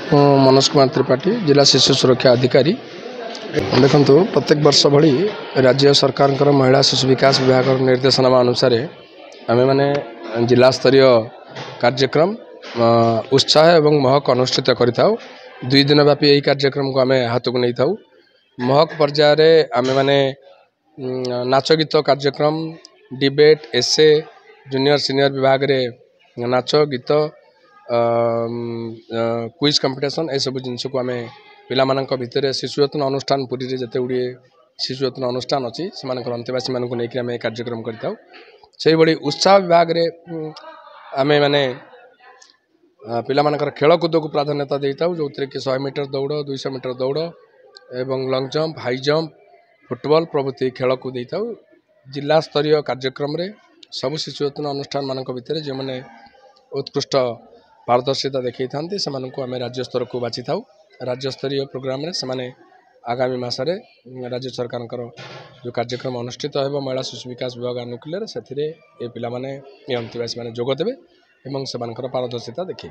मनोज कुमार त्रिपाठी जिला शिशु सुरक्षा अधिकारी। देखु प्रत्येक वर्ष भली राज्य सरकार महिला शिशु विकास विभाग निर्देशनामा अनुसार आम मैंने जिला स्तरीय कार्यक्रम उत्साह एवं महक अनुष्ठित करिथाउ। 2 दिन व्यापी यही कार्यक्रम को आम हाथ को नहीं था। महक पर्यायर आम मैंने नाच गीत कार्यक्रम, डिबेट, एसे, जूनियर सीनियर विभाग रे नाच गीत, क्विज कंपटीशन ए सब जिनस को आम पिला भितर शिशु यत्न अनुष्ठान पुरी रे जते गुडी शिशु यत्न अनुष्ठान अच्छी से अंतेवासी मानक लेकिन आम कार्यक्रम करी उत्साह विभाग रे आम मैंने पिलामानकर खेलकूद को प्राधान्यता देता जो थे कि 100 मीटर दौड़, 200 मीटर दौड़ एवं lung jump, high jump, football प्रभृति खेल को देता। जिला स्तरीय कार्यक्रम रे सबु शिशु यत्न अनुष्ठान मानक भितर जो मैंने उत्कृष्ट पारदर्शिता देखी था से आम राज्य स्तर को बाछि था। राज्य स्तरीय प्रोग्राम रे से आगामी मासरे राज्य सरकार जो कार्यक्रम अनुष्ठित हो महिला शिशु विकास विभाग अनुकूल से ये पिला माने अंतिवासी माने जोग देवे एवं से पारदर्शिता देखिए।